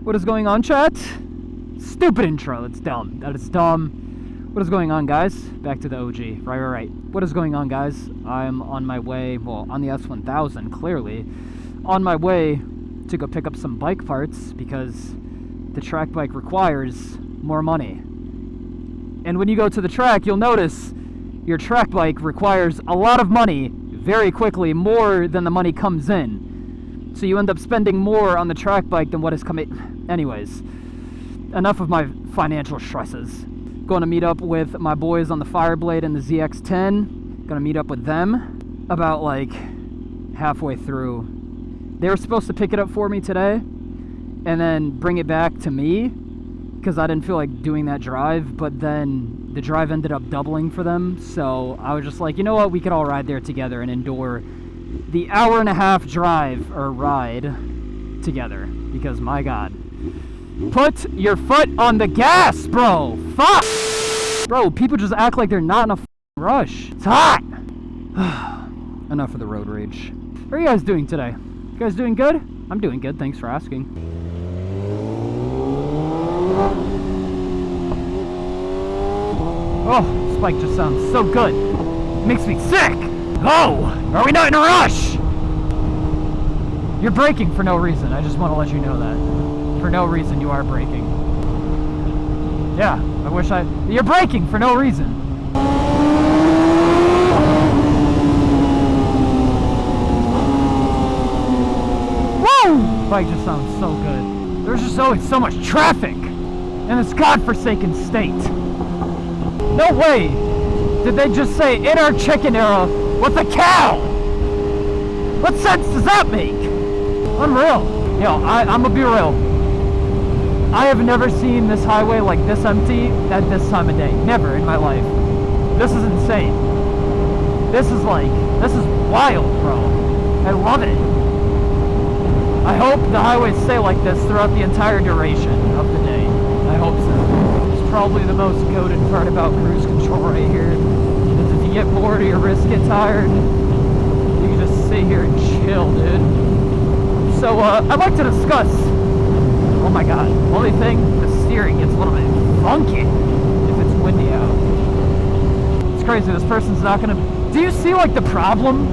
What is going on, chat? Stupid intro. That's dumb. That is dumb. What is going on, guys? Back to the OG. Right. What is going on, guys? I'm on my way, well, on the S1000, clearly. On my way to go pick up some bike parts because the track bike requires more money. And when you go to the track, you'll notice your track bike requires a lot of money very quickly, more than the money comes in. So you end up spending more on the track bike than what is coming. Anyways, enough of my financial stresses. Going to meet up with my boys on the Fireblade and the ZX10. Going to meet up with them about like halfway through. They were supposed to pick it up for me today and then bring it back to me because I didn't feel like doing that drive, but then the drive ended up doubling for them. So I was just like, you know what, we could all ride there together and endure the hour-and-a-half drive or ride together, because my god, put your foot on the gas, bro. Fuck, bro, people just act like they're not in a rush. It's hot. Enough of the road rage. How are you guys doing today? You guys doing good? I'm doing good, thanks for asking. Oh, this bike just sounds so good. It makes me sick. Oh, are we not in a rush? You're braking for no reason. I just want to let you know that. For no reason, you are braking. Yeah, you're braking for no reason. Woo! Bike just sounds so good. There's just always so much traffic in this godforsaken state. No way did they just say in our chicken era with a cow. What sense does that make? Unreal. Yo, I'm gonna be real. I have never seen this highway like this empty at this time of day. Never in my life. This is insane. This is wild, bro. I love it. I hope the highways stay like this throughout the entire duration of the day. I hope so. It's probably the most goated part about cruise control right here. Is if you get bored or your wrists get tired, you can just sit here and chill, dude. So, I'd like to discuss, oh my god, only thing, the steering gets a little bit funky if it's windy out. It's crazy, this person's not gonna, do you see like the problem?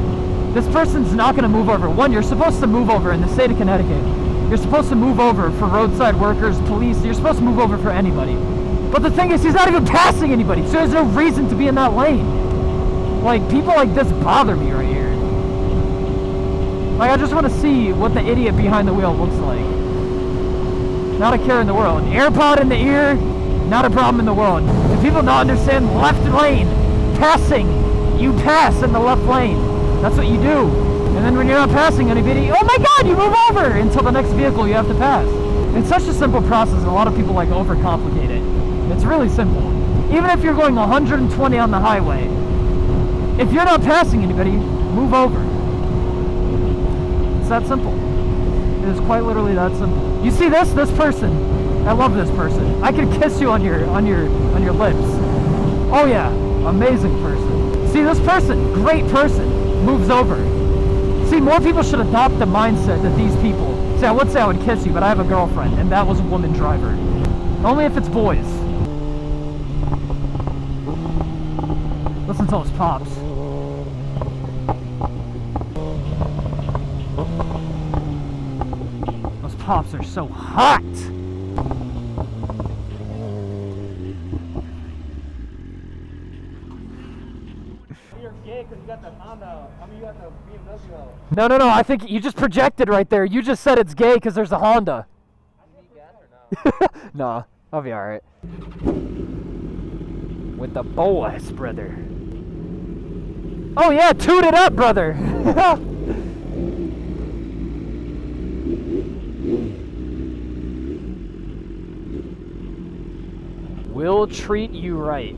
This person's not gonna move over. One, you're supposed to move over in the state of Connecticut. You're supposed to move over for roadside workers, police, you're supposed to move over for anybody. But the thing is, he's not even passing anybody, so there's no reason to be in that lane. Like, people like this bother me right here. Like, I just want to see what the idiot behind the wheel looks like. Not a care in the world. An AirPod in the ear, not a problem in the world. If people don't understand left lane, passing, you pass in the left lane. That's what you do. And then when you're not passing anybody, oh my god, you move over until the next vehicle you have to pass. It's such a simple process, and a lot of people like overcomplicate it. It's really simple. Even if you're going 120 on the highway, if you're not passing anybody, move over. It's that simple. It is quite literally that simple. You see this person? I love this person. I could kiss you on your lips. Oh yeah, amazing person. See this person? Great person. Moves over. See, more people should adopt the mindset that these people. See, I would say I would kiss you, but I have a girlfriend, and that was a woman driver. Only if it's boys. Listen to those pops. Those pops are so hot! You're gay because you got the Honda. I mean, you got the BMW. No, I think you just projected right there. You just said it's gay because there's a Honda. Is he gay or no? No, I'll be alright. With the boys, brother. Oh yeah, toot it up, brother! We'll treat you right.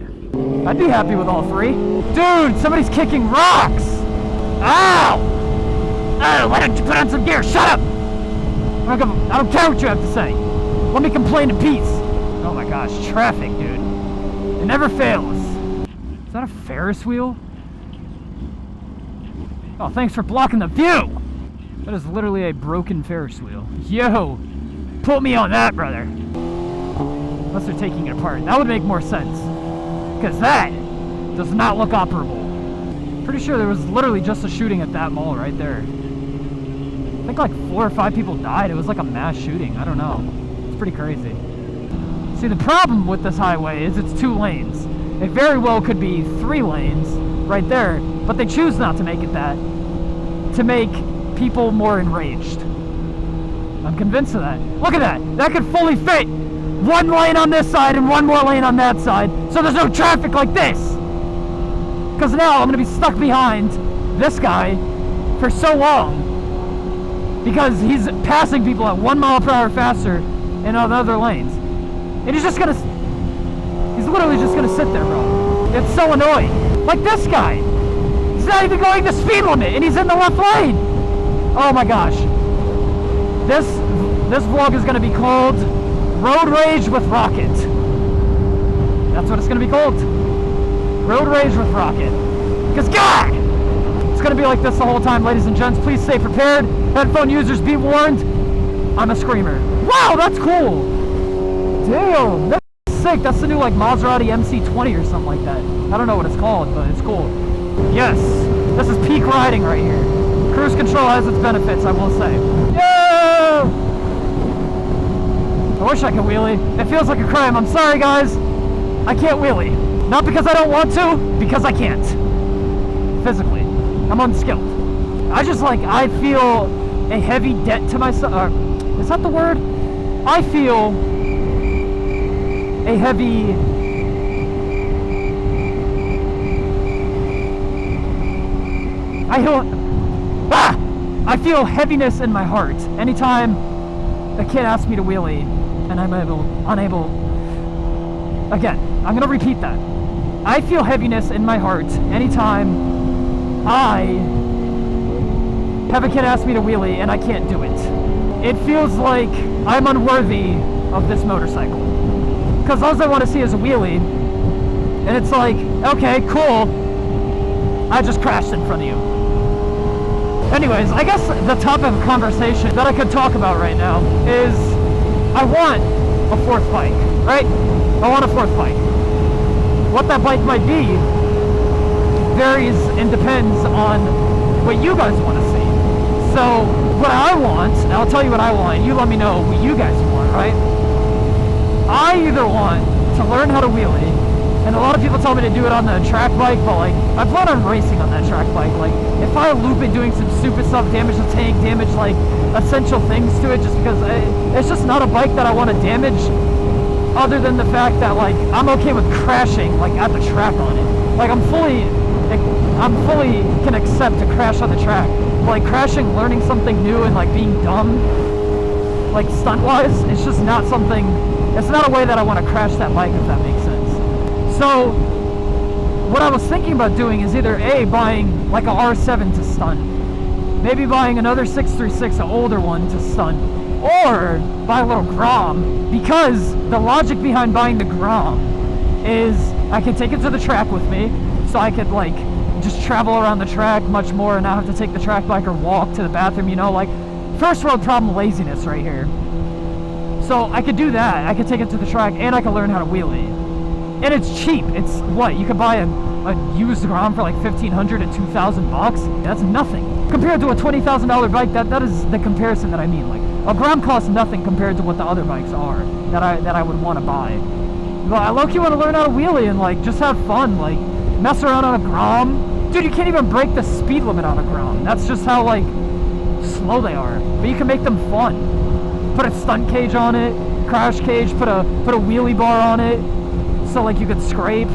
I'd be happy with all three. Dude, somebody's kicking rocks! Ow! Oh, why don't you put on some gear? Shut up! I don't care what you have to say. Let me complain in peace. Oh my gosh, traffic, dude. It never fails. Is that a Ferris wheel? Oh, thanks for blocking the view! That is literally a broken Ferris wheel. Yo! Put me on that, brother. Unless they're taking it apart. That would make more sense. Because that does not look operable. Pretty sure there was literally just a shooting at that mall right there. I think like 4 or 5 people died. It was like a mass shooting. I don't know. It's pretty crazy. See, the problem with this highway is it's 2 lanes. It very well could be 3 lanes right there, but they choose not to make it that to make people more enraged. I'm convinced of that. Look at that. That could fully fit 1 lane on this side and 1 more lane on that side, so there's no traffic like this. Because now I'm going to be stuck behind this guy for so long because he's passing people at 1 mile per hour faster in other lanes. And he's literally just going to sit there, bro. It's so annoying. Like this guy. He's not even going the speed limit and he's in the left lane. Oh my gosh. This vlog is going to be called Road Rage with Rocket. That's what it's going to be called. Road Rage with Rocket. Because God! It's going to be like this the whole time, ladies and gents. Please stay prepared. Headphone users, be warned. I'm a screamer. Wow, that's cool. Damn, that's sick. That's the new like Maserati MC20 or something like that. I don't know what it's called, but it's cool. Yes, this is peak riding right here. Cruise control has its benefits, I will say. Yo! I wish I could wheelie. It feels like a crime. I'm sorry, guys. I can't wheelie. Not because I don't want to, because I can't. Physically. I'm unskilled. I feel a heavy debt to myself. Is that the word? I feel a heavy... I feel heaviness in my heart anytime a kid asks me to wheelie and I'm unable. Again, I'm gonna repeat that. I feel heaviness in my heart anytime I have a kid ask me to wheelie and I can't do it. It feels like I'm unworthy of this motorcycle. Because all I want to see is a wheelie, and it's like, okay, cool, I just crashed in front of you. Anyways, I guess the topic of conversation that I could talk about right now is I want a 4th bike, right? I want a 4th bike. What that bike might be varies and depends on what you guys want to see. So what I want, and I'll tell you what I want, you let me know what you guys want, right? I either want to learn how to wheelie, and a lot of people tell me to do it on the track bike, but like, I plan on racing on that track bike. Like, if I loop it doing some stupid stuff, damage the tank, damage like essential things to it, just because it's just not a bike that I want to damage, other than the fact that like, I'm okay with crashing like at the track on it. Like, I'm fully can accept to crash on the track. Like, crashing, learning something new, and like being dumb, like stunt-wise, it's just not something, it's not a way that I want to crash that bike, if that makes sense. So, what I was thinking about doing is either A, buying like a R7 to stunt, maybe buying another 636, an older one to stunt, or buy a little Grom, because the logic behind buying the Grom is I can take it to the track with me, so I could like just travel around the track much more and not have to take the track bike or walk to the bathroom, you know, like first world problem laziness right here. So I could do that, I could take it to the track, and I could learn how to wheelie. And it's cheap. It's what, you could buy a used Grom for like $1,500 to $2,000. That's nothing compared to a $20,000 bike. That is the comparison that I mean. Like, a Grom costs nothing compared to what the other bikes are that I would want to buy. But I low-key want to learn how to wheelie and like just have fun, like mess around on a Grom. Dude, you can't even break the speed limit on a Grom. That's just how like slow they are. But you can make them fun. Put a stunt cage on it, crash cage, put a wheelie bar on it. So like you could scrape.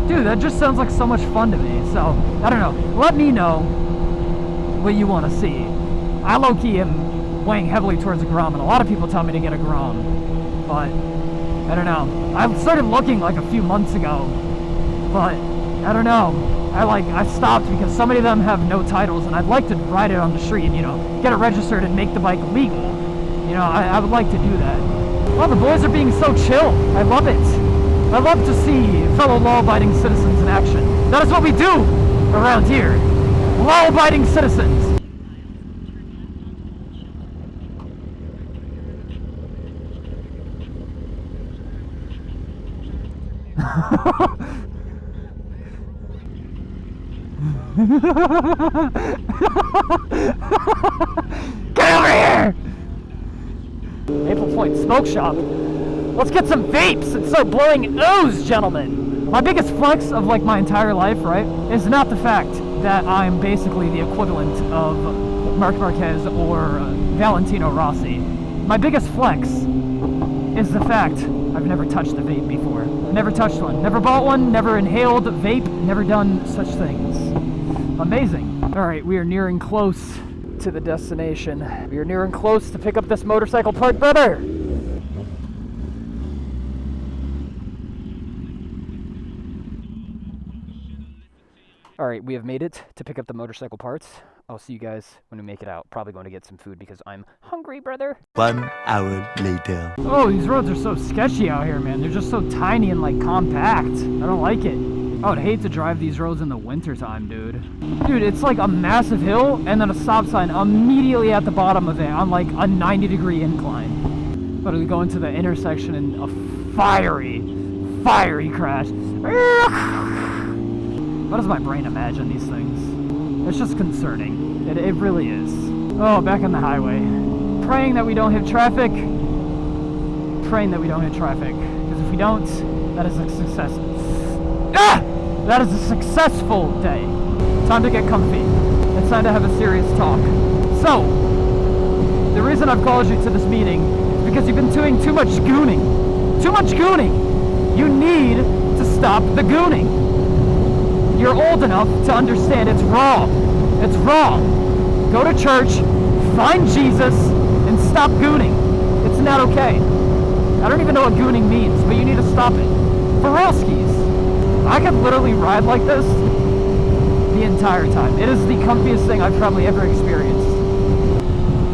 Dude, that just sounds like so much fun to me. So, I don't know. Let me know what you want to see. I low-key am weighing heavily towards a Grom, and a lot of people tell me to get a Grom. But, I don't know. I started looking like a few months ago. But, I don't know. I stopped because so many of them have no titles, and I'd like to ride it on the street and, you know, get it registered and make the bike legal. You know, I would like to do that. Well, the boys are being so chill. I love it. I love to see fellow law-abiding citizens in action. That is what we do around here. Law-abiding citizens. Get over here! Maple Point Smoke Shop. Let's get some vapes and start blowing O's, gentlemen. My biggest flex of like my entire life, right, is not the fact that I'm basically the equivalent of Marc Marquez or Valentino Rossi. My biggest flex is the fact I've never touched a vape before. Never touched one. Never bought one, never inhaled vape, never done such things. Amazing. Alright, we are nearing close to the destination. We are nearing close to pick up this motorcycle part, brother! Alright, we have made it to pick up the motorcycle parts. I'll see you guys when we make it out. Probably going to get some food because I'm hungry, brother. 1 hour later. Oh, these roads are so sketchy out here, man. They're just so tiny and like compact. I don't like it. I would hate to drive these roads in the wintertime, dude. Dude, it's like a massive hill and then a stop sign immediately at the bottom of it on like a 90-degree incline. But we go into the intersection and a fiery crash. What does my brain imagine these things? It's just concerning. It really is. Oh, back on the highway. Praying that we don't hit traffic. Praying that we don't hit traffic. Because if we don't, that is a success. Ah! That is a successful day. Time to get comfy. It's time to have a serious talk. So, the reason I've called you to this meeting is because you've been doing too much gooning. Too much gooning! You need to stop the gooning. You're old enough to understand it's wrong. It's wrong. Go to church, find Jesus, and stop gooning. It's not okay. I don't even know what gooning means, but you need to stop it. For real skis. I could literally ride like this the entire time. It is the comfiest thing I've probably ever experienced.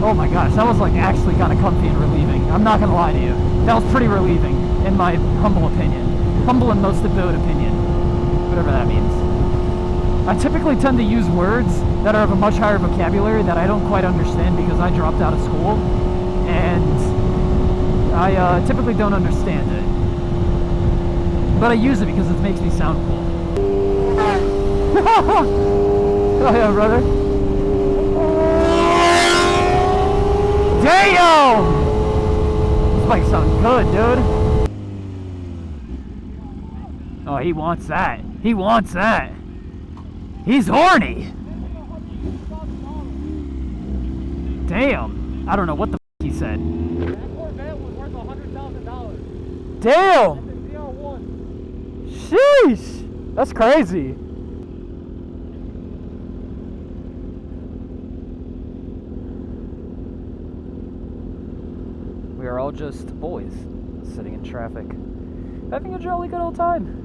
Oh my gosh, that was like actually kind of comfy and relieving. I'm not gonna lie to you. That was pretty relieving, in my humble opinion. Humble and most abode opinion. Whatever that means. I typically tend to use words that are of a much higher vocabulary that I don't quite understand because I dropped out of school, and I typically don't understand it. But I use it because it makes me sound cool. Oh yeah, brother. Damn! This bike sounds good, dude. Oh, he wants that. He wants that. He's horny! Damn! I don't know what the f he said. That Corvette was worth $100,000. Damn! It's a ZR1. Sheesh! That's crazy. We are all just boys sitting in traffic, having a jolly good old time.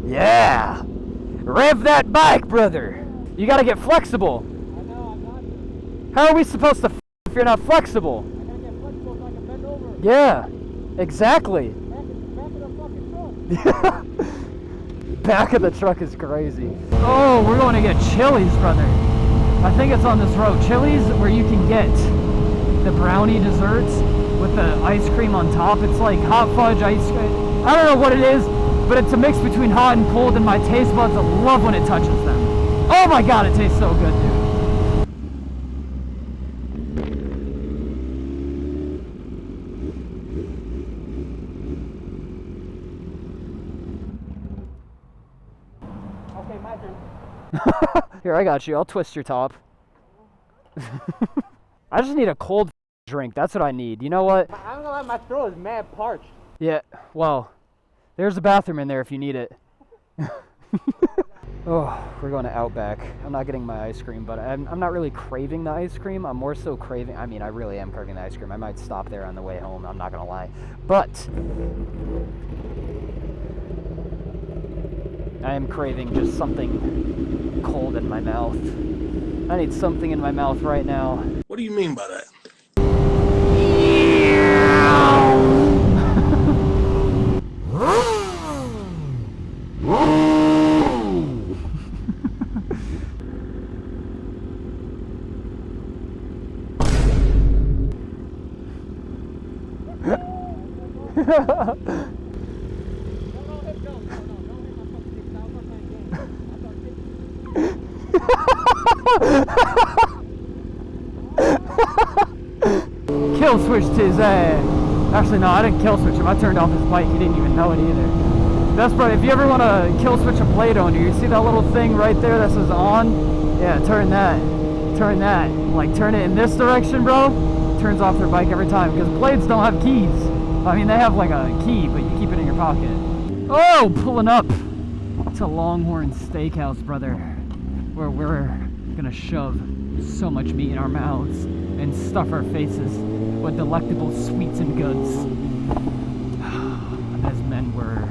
Yeah! Rev that bike, brother! You gotta get flexible. I know, I'm not. How are we supposed to if you're not flexible? I gotta get flexible so I can bend over. Yeah, exactly. Back of the fucking truck. Back of the truck is crazy. Oh, we're going to get Chili's, brother. I think it's on this road. Chili's, where you can get the brownie desserts with the ice cream on top. It's like hot fudge ice cream. I don't know what it is, but it's a mix between hot and cold, and my taste buds love when it touches them. Oh my god, it tastes so good, dude. Okay, my turn. Here, I got you. I'll twist your top. I just need a cold drink. That's what I need. You know what? I'm gonna lie, my throat is mad parched. Yeah, well, there's a bathroom in there if you need it. Oh, we're going to Outback. I'm not getting my ice cream, but I'm not really craving the ice cream. I'm more so craving, I mean, I really am craving the ice cream. I might stop there on the way home, I'm not going to lie. But I am craving just something cold in my mouth. I need something in my mouth right now. What do you mean by that? Kill switched his actually no, I didn't kill switch him. I turned off his bike. He didn't even know it either. That's probably, if you ever want to kill switch a blade owner, you see that little thing right there that says on? Yeah, turn that. Like turn it in this direction, bro. Turns off their bike every time because blades don't have keys. I mean, they have like a key, but you keep it in your pocket. Oh, pulling up to Longhorn Steakhouse, brother, where we're gonna shove so much meat in our mouths and stuff our faces with delectable sweets and goods, as men were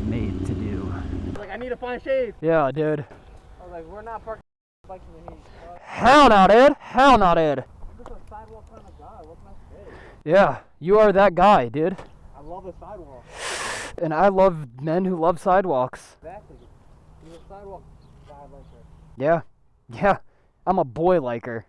made to do. Like, I need to find shade. Yeah, dude. I was like, we're not parking bikes in the heat. Hell not, Ed. Hell not, Ed. I'm just a sidewalk kind of guy. What can I say? Yeah, you are that guy, dude. I love the sidewalk. And I love men who love sidewalks. Exactly. You're a sidewalk guy like her. Yeah. I'm a boy liker.